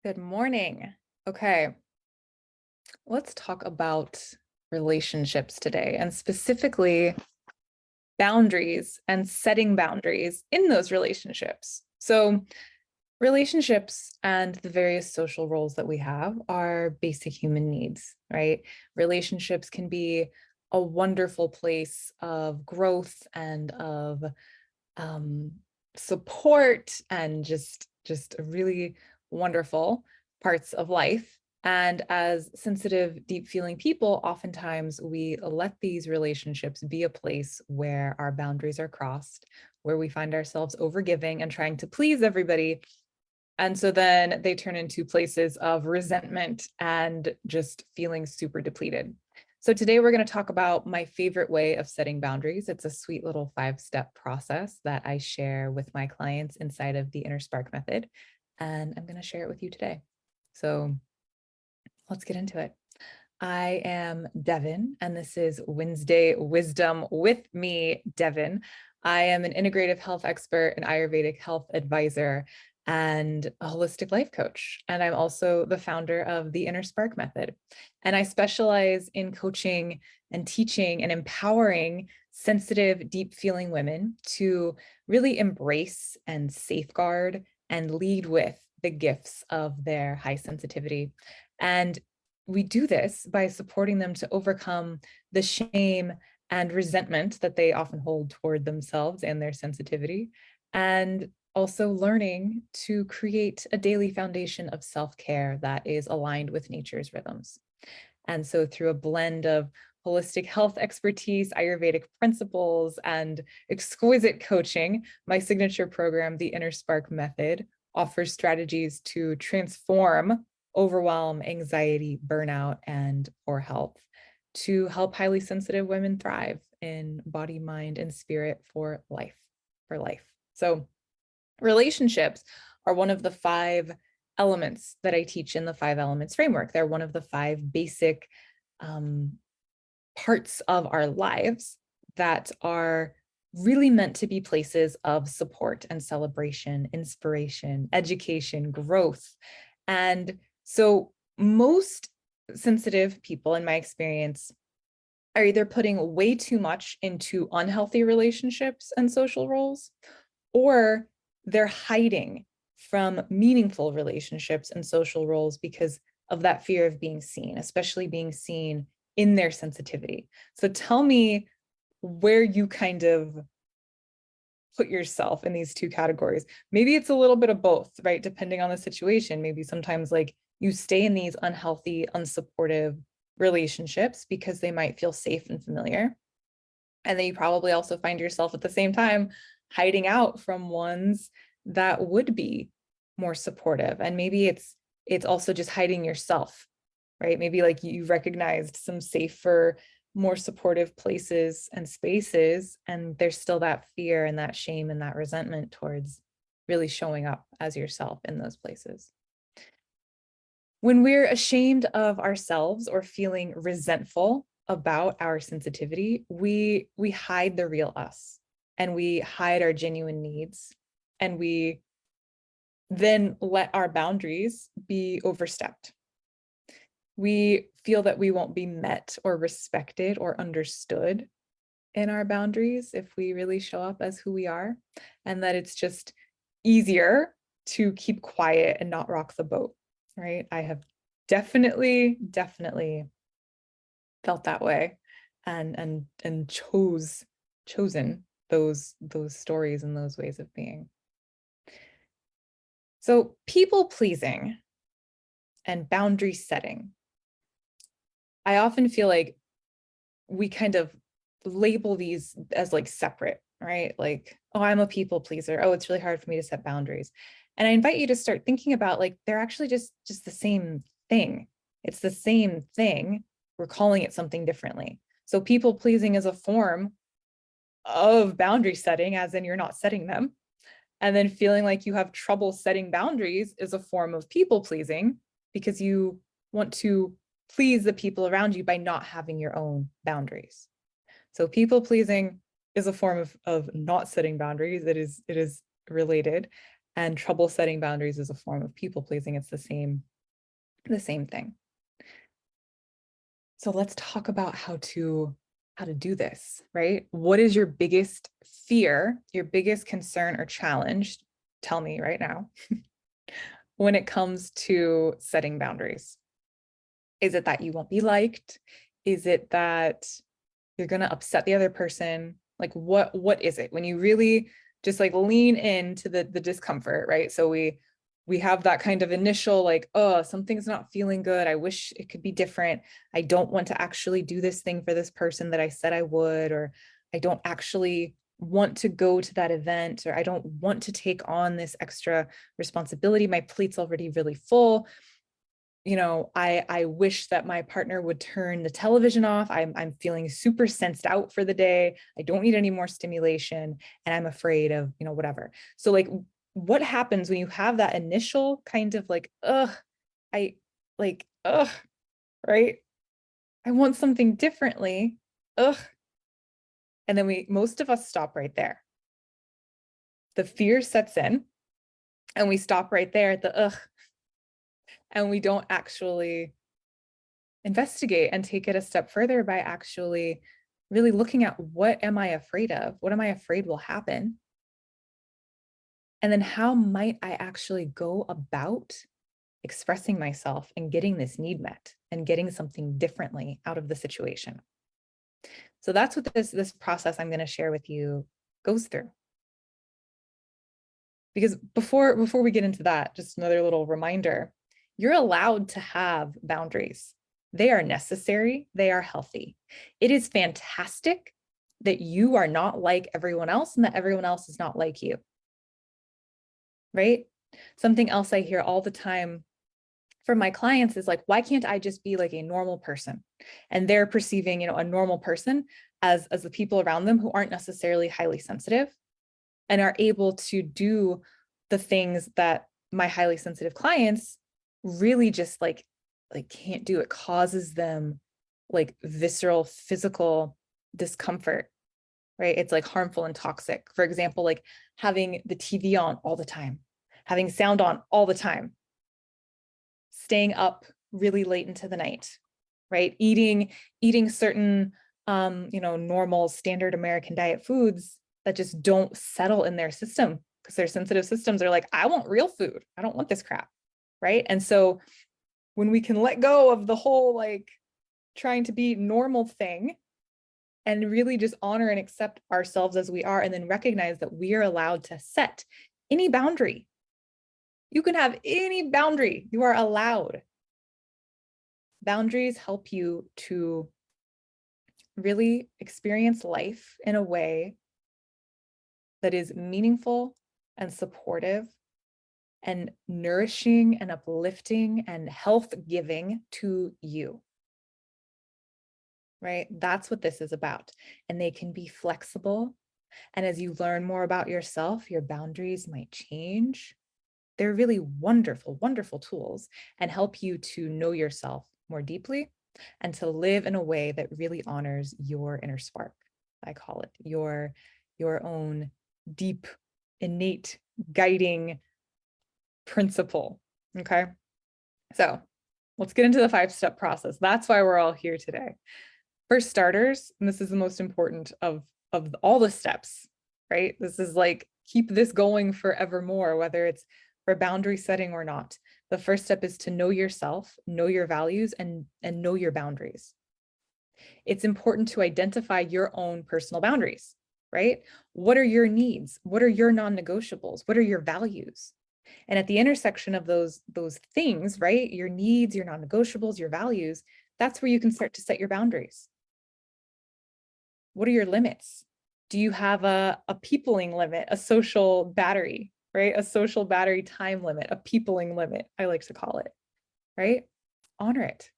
Good morning. Okay, let's talk about relationships today and specifically boundaries and setting boundaries in those relationships. So, relationships and the various social roles that we have are basic human needs, right? Relationships can be a wonderful place of growth and of um, support and just really wonderful parts of life. And as sensitive, deep feeling people, oftentimes we let these relationships be a place where our boundaries are crossed, where we find ourselves overgiving and trying to please everybody. And so then they turn into places of resentment and just feeling super depleted. So today we're going to talk about my favorite way of setting boundaries. It's a sweet little 5-step process that I share with my clients inside of the InnerSpark Method. And I'm going to share it with you today. So let's get into it. I am Devon, and this is Wednesday Wisdom with me, Devon. I am an integrative health expert, an Ayurvedic health advisor, and a holistic life coach. And I'm also the founder of the InnerSpark Method. And I specialize in coaching and teaching and empowering sensitive, deep feeling women to really embrace and safeguard and lead with the gifts of their high sensitivity. And we do this by supporting them to overcome the shame and resentment that they often hold toward themselves and their sensitivity, and also learning to create a daily foundation of self-care that is aligned with nature's rhythms. And so through a blend of holistic health expertise, Ayurvedic principles, and exquisite coaching, my signature program, the InnerSpark Method, offers strategies to transform overwhelm, anxiety, burnout, and poor health to help highly sensitive women thrive in body, mind, and spirit for life, So relationships are one of the 5 elements that I teach in the 5 elements framework. They're one of the 5 basic parts of our lives that are really meant to be places of support and celebration, inspiration, education, growth. And so most sensitive people, in my experience, are either putting way too much into unhealthy relationships and social roles, or they're hiding from meaningful relationships and social roles because of that fear of being seen, especially being seen in their sensitivity. So tell me where you kind of put yourself in these 2 categories. Maybe it's a little bit of both, right? Depending on the situation. Maybe sometimes like you stay in these unhealthy, unsupportive relationships because they might feel safe and familiar. And then you probably also find yourself at the same time hiding out from ones that would be more supportive. And maybe it's also just hiding yourself, right? Maybe like you recognized some safer, more supportive places and spaces, and there's still that fear and that shame and that resentment towards really showing up as yourself in those places. When we're ashamed of ourselves or feeling resentful about our sensitivity, we hide the real us, and we hide our genuine needs, and we then let our boundaries be overstepped. We feel that we won't be met or respected or understood in our boundaries if we really show up as who we are, and that it's just easier to keep quiet and not rock the boat, right? I have definitely felt that way, and chosen those stories and those ways of being. So people pleasing and boundary setting, I often feel like we kind of label these as like separate, right? Like, oh, I'm a people pleaser. Oh, it's really hard for me to set boundaries. And I invite you to start thinking about like they're actually just the same thing. It's the same thing. We're calling it something differently. So people pleasing is a form of boundary setting, as in you're not setting them. And then feeling like you have trouble setting boundaries is a form of people pleasing because you want to please the people around you by not having your own boundaries. So people pleasing is a form of not setting boundaries. It is related. And trouble setting boundaries is a form of people pleasing. It's the same thing. So let's talk about how to do this, right? What is your biggest fear, your biggest concern or challenge? Tell me right now when it comes to setting boundaries. Is it that you won't be liked? Is it that you're going to upset the other person? Like what is it when you really just like lean into the discomfort, right? So we have that kind of initial like, oh, something's not feeling good. I wish it could be different. I don't want to actually do this thing for this person that I said I would, or I don't actually want to go to that event, or I don't want to take on this extra responsibility. My plate's already really full. I wish that my partner would turn the television off. I'm feeling super sensed out for the day. I don't need any more stimulation, and I'm afraid of, whatever. So like, what happens when you have that initial kind of like, I like, right? I want something differently. And then most of us stop right there. The fear sets in and we stop right there at the and we don't actually investigate and take it a step further by actually really looking at what am I afraid of? What am I afraid will happen? And then how might I actually go about expressing myself and getting this need met and getting something differently out of the situation? So that's what this process I'm going to share with you goes through. Because before we get into that, just another little reminder, you're allowed to have boundaries. They are necessary. They are healthy. It is fantastic that you are not like everyone else and that everyone else is not like you. Right? Something else I hear all the time from my clients is like, why can't I just be like a normal person? And they're perceiving, a normal person as the people around them who aren't necessarily highly sensitive and are able to do the things that my highly sensitive clients really just like can't do. It causes them like visceral physical discomfort, right? It's like harmful and toxic. For example, like having the TV on all the time, having sound on all the time, staying up really late into the night, right? Eating certain normal standard American diet foods that just don't settle in their system because their sensitive systems are like, I want real food. I don't want this crap. Right. And so when we can let go of the whole like trying to be normal thing and really just honor and accept ourselves as we are, and then recognize that we are allowed to set any boundary. You can have any boundary. You are allowed. Boundaries help you to really experience life in a way that is meaningful and supportive and nourishing and uplifting and health giving to you. Right? That's what this is about. And they can be flexible. And as you learn more about yourself, your boundaries might change. They're really wonderful, wonderful tools and help you to know yourself more deeply and to live in a way that really honors your inner spark. I call it your own deep, innate, guiding principle. Okay. So let's get into the 5-step process. That's why we're all here today. For starters, and this is the most important of all the steps, right? This is like, keep this going forevermore, whether it's for boundary setting or not. The first step is to know yourself, know your values, and know your boundaries. It's important to identify your own personal boundaries, right? What are your needs? What are your non-negotiables? What are your values? And at the intersection of those things, right? Your needs, your non-negotiables, your values, that's where you can start to set your boundaries. What are your limits? Do you have a peopling limit, a social battery, right? A social battery time limit, a peopling limit, I like to call it, right? Honor it.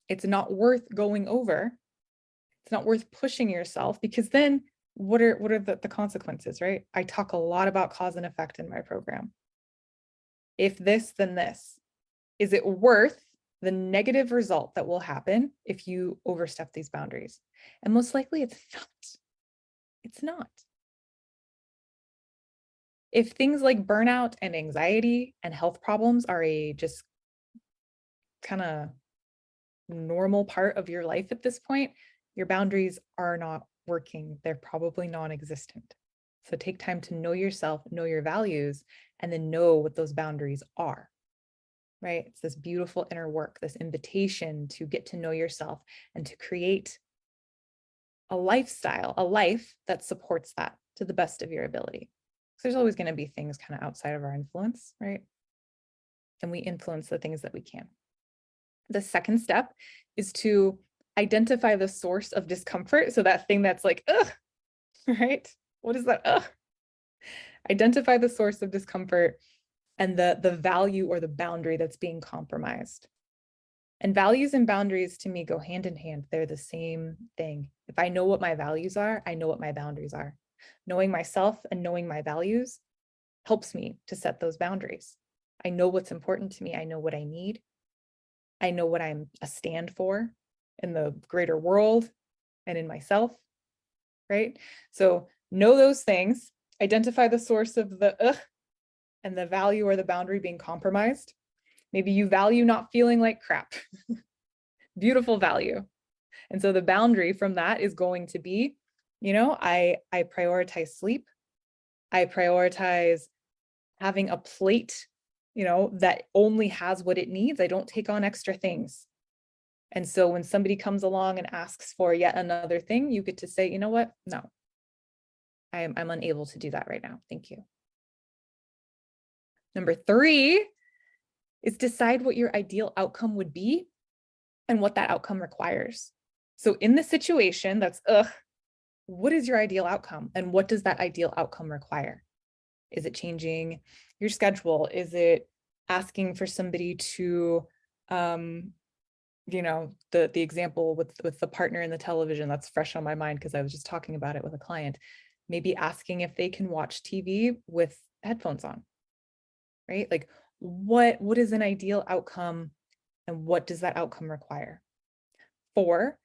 It's not worth going over. It's not worth pushing yourself, because then what are the consequences, right? I talk a lot about cause and effect in my program. If this, then this. Is it worth the negative result that will happen if you overstep these boundaries? And most likely it's not. It's not. If things like burnout and anxiety and health problems are a just kind of normal part of your life at this point, your boundaries are not working. They're probably non-existent. So take time to know yourself, know your values, and then know what those boundaries are, right? It's this beautiful inner work, this invitation to get to know yourself and to create a lifestyle, a life that supports that to the best of your ability. So there's always going to be things kind of outside of our influence, right? And we influence the things that we can. The second step is to identify the source of discomfort. So that thing that's like, ugh, right? What is that? Ugh. Identify the source of discomfort and the value or the boundary that's being compromised. And values and boundaries to me go hand in hand. They're the same thing. If I know what my values are, I know what my boundaries are. Knowing myself and knowing my values helps me to set those boundaries. I know what's important to me. I know what I need. I know what I'm a stand for in the greater world and in myself, right? So know those things, identify the source of the ugh and the value or the boundary being compromised. Maybe you value not feeling like crap. Beautiful value. And so the boundary from that is going to be, I prioritize sleep. I prioritize having a plate, that only has what it needs. I don't take on extra things. And so when somebody comes along and asks for yet another thing, you get to say, you know what? No, I'm unable to do that right now. Thank you. Number 3 is decide what your ideal outcome would be and what that outcome requires. So in the situation that's, what is your ideal outcome? And what does that ideal outcome require? Is it changing your schedule? Is it asking for somebody to, the example with the partner in the television that's fresh on my mind because I was just talking about it with a client, maybe asking if they can watch TV with headphones on, right? Like what is an ideal outcome and what does that outcome require? 4,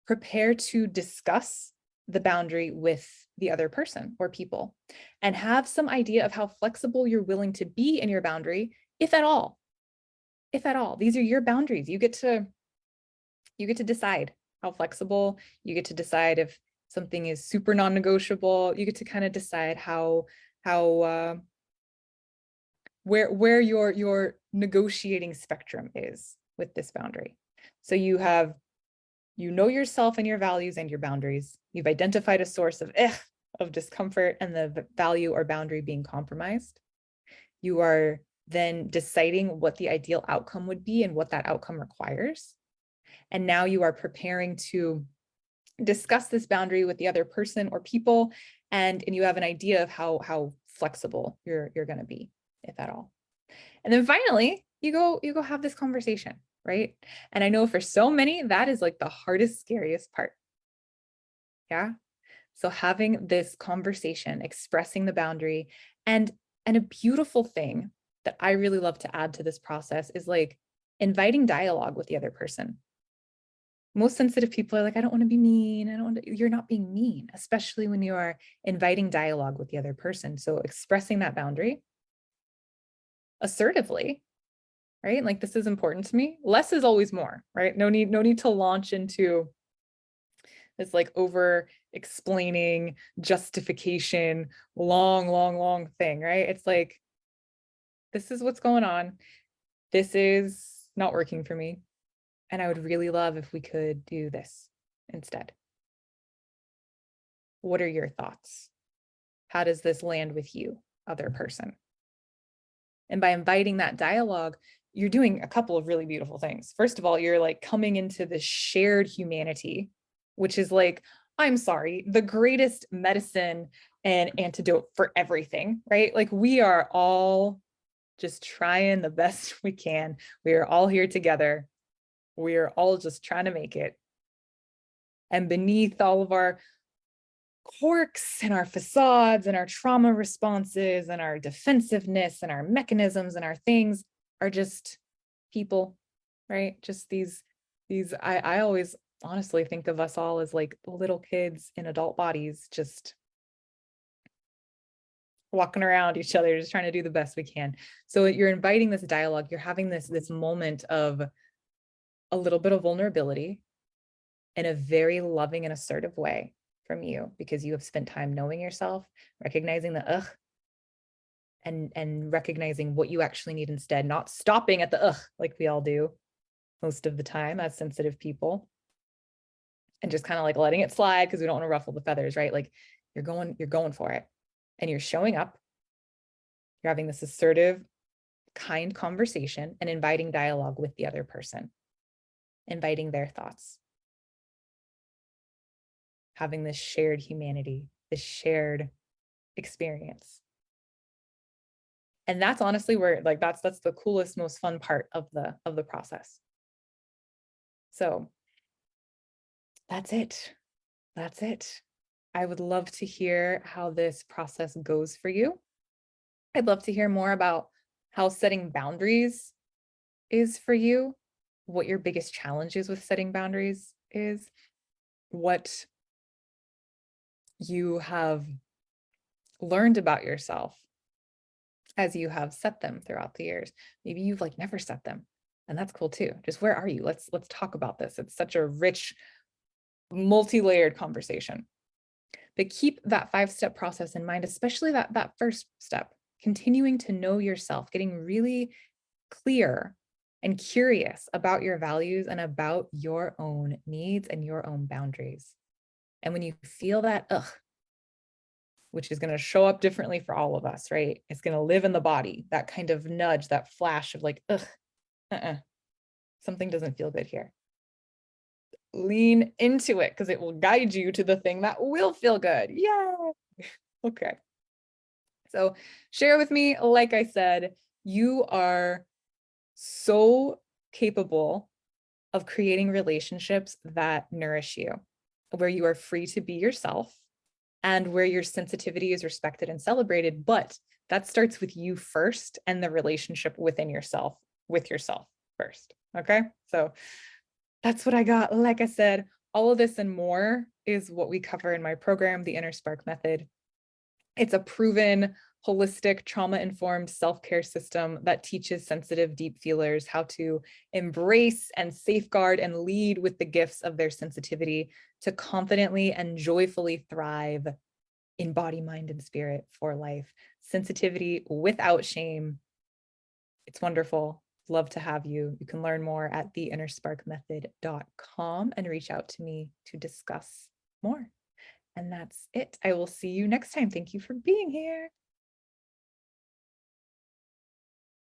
prepare to discuss the boundary with the other person or people and have some idea of how flexible you're willing to be in your boundary, if at all. If at all. These are your boundaries. You get to decide how flexible, you get to decide if something is super non-negotiable, you get to kind of decide where your negotiating spectrum is with this boundary. So you know yourself and your values and your boundaries. You've identified a source of discomfort and the value or boundary being compromised. You are then deciding what the ideal outcome would be and what that outcome requires. And now you are preparing to discuss this boundary with the other person or people, and you have an idea of how flexible you're going to be, if at all. And then finally, you go have this conversation, right? And I know for so many, that is like the hardest, scariest part. Yeah. So having this conversation, expressing the boundary, and a beautiful thing that I really love to add to this process is like inviting dialogue with the other person. Most sensitive people are like, I don't want to be mean. You're not being mean, especially when you are inviting dialogue with the other person. So expressing that boundary assertively, right? Like, this is important to me. Less is always more, right? No need to launch into this like over explaining justification, long thing, right? It's like, this is what's going on. This is not working for me. And I would really love if we could do this instead. What are your thoughts? How does this land with you, other person? And by inviting that dialogue, you're doing a couple of really beautiful things. First of all, you're like coming into this shared humanity, which is like, I'm sorry, the greatest medicine and antidote for everything, right? Like, we are all just trying the best we can. We are all here together. We are all just trying to make it. And beneath all of our quirks and our facades and our trauma responses and our defensiveness and our mechanisms and our things are just people, right? Just these I always honestly think of us all as like little kids in adult bodies, just walking around each other, just trying to do the best we can. So you're inviting this dialogue, you're having this moment of a little bit of vulnerability in a very loving and assertive way from you, because you have spent time knowing yourself, recognizing the ugh, and recognizing what you actually need instead, not stopping at the ugh like we all do most of the time as sensitive people, and just kind of like letting it slide because we don't want to ruffle the feathers, right? Like you're going for it, and you're showing up, you're having this assertive, kind conversation and inviting dialogue with the other person, inviting their thoughts, having this shared humanity, this shared experience. And that's honestly where, like, that's the coolest, most fun part of the process. So that's it. That's it. I would love to hear how this process goes for you. I'd love to hear more about how setting boundaries is for you, what your biggest challenges with setting boundaries is, what you have learned about yourself as you have set them throughout the years. Maybe you've like never set them, and that's cool too. Just where are you? Let's talk about this. It's such a rich, multi-layered conversation. But keep that 5-step process in mind, especially that first step, continuing to know yourself, getting really clear and curious about your values and about your own needs and your own boundaries. And when you feel that ugh, which is going to show up differently for all of us, right? It's going to live in the body, that kind of nudge, that flash of like, ugh, something doesn't feel good here. Lean into it because it will guide you to the thing that will feel good. Yeah. Okay. So share with me, like I said, you are so capable of creating relationships that nourish you, where you are free to be yourself and where your sensitivity is respected and celebrated. But that starts with you first and the relationship within yourself, with yourself first. Okay. So that's what I got. Like I said, all of this and more is what we cover in my program, the InnerSpark Method. It's a proven, holistic, trauma-informed self-care system that teaches sensitive, deep feelers how to embrace and safeguard and lead with the gifts of their sensitivity to confidently and joyfully thrive in body, mind, and spirit for life. Sensitivity without shame. It's wonderful. Love to have you. You can learn more at theinnersparkmethod.com and reach out to me to discuss more. And that's it. I will see you next time. Thank you for being here.